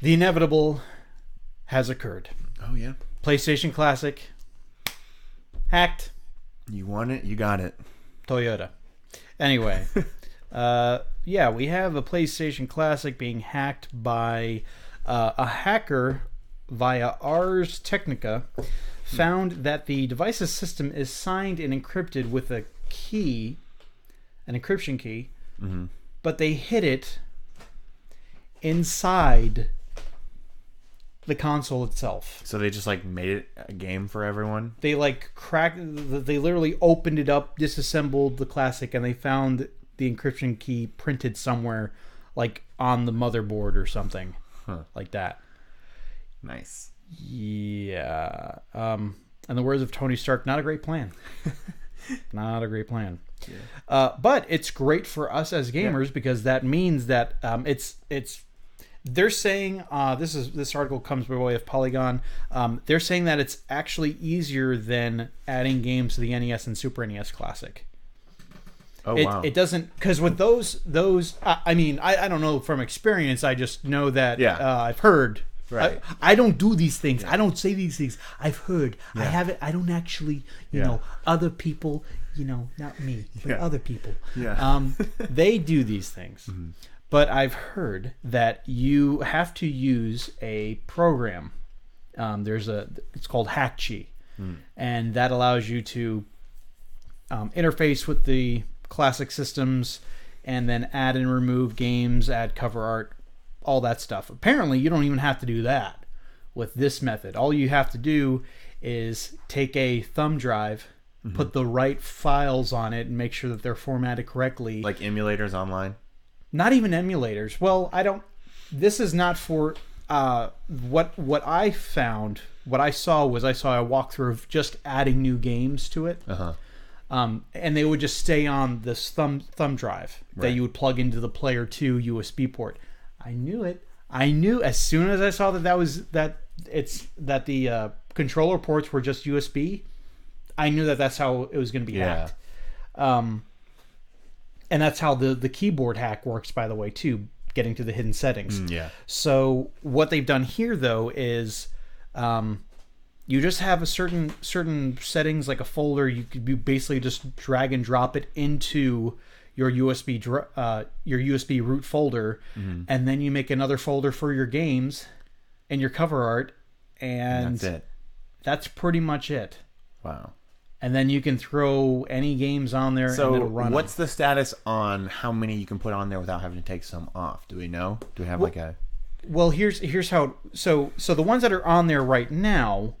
The inevitable has occurred. Oh, yeah. PlayStation Classic hacked. You want it, you got it. Toyota. Anyway, yeah, we have a PlayStation Classic being hacked by a hacker via Ars Technica. Found that the device's system is signed and encrypted with a key, an encryption key, but they hid it inside the console itself. So they just like made it a game for everyone? They like cracked, they literally opened it up, disassembled the Classic, and they found the encryption key printed somewhere like on the motherboard or something like that. Nice. Yeah. In the words of Tony Stark, not a great plan. Not a great plan. Yeah. But it's great for us as gamers because that means that it's they're saying this article comes by way of Polygon. They're saying that it's actually easier than adding games to the NES and Super NES Classic. Oh, wow. It doesn't, because with those I mean, I don't know from experience. I just know that I've heard. Right. I don't do these things. I don't say these things. I've heard. Yeah. I haven't. I don't actually. You know, other people. You know, not me, but other people. Yeah. They do these things. Mm-hmm. But I've heard that you have to use a program. It's called Hackchi, and that allows you to interface with the classic systems, and then add and remove games, add cover art, all that stuff. Apparently, you don't even have to do that with this method. All you have to do is take a thumb drive, put the right files on it, and make sure that they're formatted correctly. Like emulators online? Not even emulators. Well, I don't. This is not for what I found. What I saw was a walkthrough of just adding new games to it. And they would just stay on this thumb drive that you would plug into the Player 2 USB port. I knew it. I knew as soon as I saw that the controller ports were just USB. I knew that that's how it was going to be hacked. And that's how the keyboard hack works, by the way, too, getting to the hidden settings. So what they've done here, though, is you just have a certain settings, like a folder. You could basically just drag and drop it into your USB root folder, and then you make another folder for your games and your cover art, and that's it. That's pretty much it. Wow. And then you can throw any games on there, and it'll run. What's the status on how many you can put on there without having to take some off? Do we know? Do we have like a... Well, here's how... So the ones that are on there right now,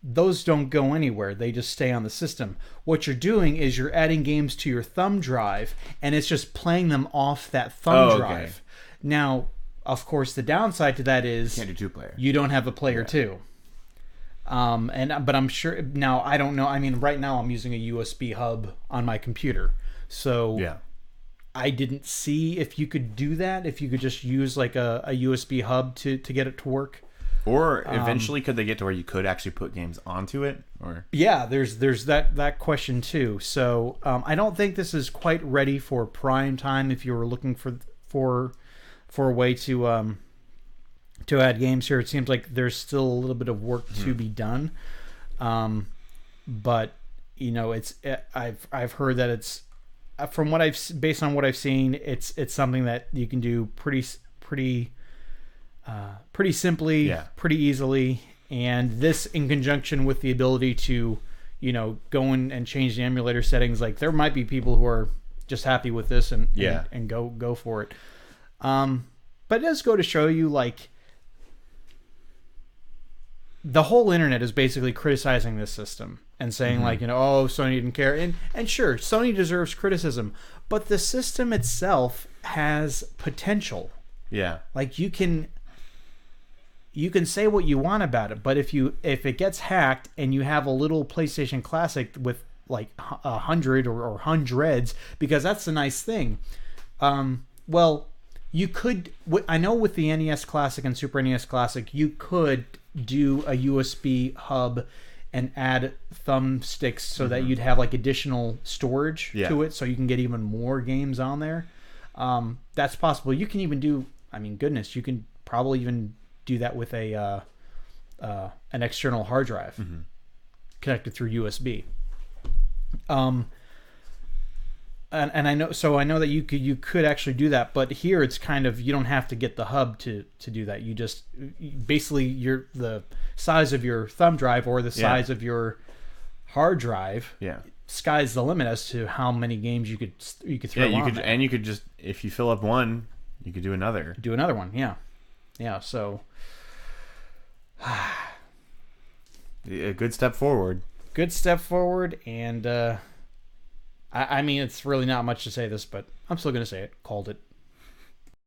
those don't go anywhere. They just stay on the system. What you're doing is you're adding games to your thumb drive, and it's just playing them off that thumb drive. Now, of course, the downside to that is... You can't do 2-player. You don't have a player 2. But I'm sure now. I don't know. I mean, right now I'm using a USB hub on my computer, so I didn't see if you could do that. If you could just use like a USB hub to get it to work, or eventually could they get to where you could actually put games onto it? Or there's that question too. So I don't think this is quite ready for prime time. If you were looking for a way to add games here, it seems like there's still a little bit of work to be done. But you know, I've heard that it's based on what I've seen, it's something that you can do pretty simply, pretty easily. And this, in conjunction with the ability to, you know, go in and change the emulator settings, like there might be people who are just happy with this and go for it. But it does go to show you, like, the whole internet is basically criticizing this system and saying, like, you know, oh, Sony didn't care. And sure, Sony deserves criticism, but the system itself has potential. Yeah. Like, you can say what you want about it, but if it gets hacked and you have a little PlayStation Classic with like 100 or hundreds, because that's the nice thing. Well, you could, I know with the NES Classic and Super NES Classic, you could do a USB hub and add thumbsticks so that you'd have like additional storage to it, so you can get even more games on there. That's possible. You can even do, I mean, goodness, you can probably even do that with an external hard drive connected through USB. And I know that you could actually do that, but here it's kind of, you don't have to get the hub to do that. You just basically the size of your thumb drive or the size of your hard drive. Yeah. Sky's the limit as to how many games you could throw. Yeah, you could just, if you fill up one, you could do another. Do another one, yeah. So a good step forward. Good step forward, and I mean, it's really not much to say this, but I'm still going to say it. Called it.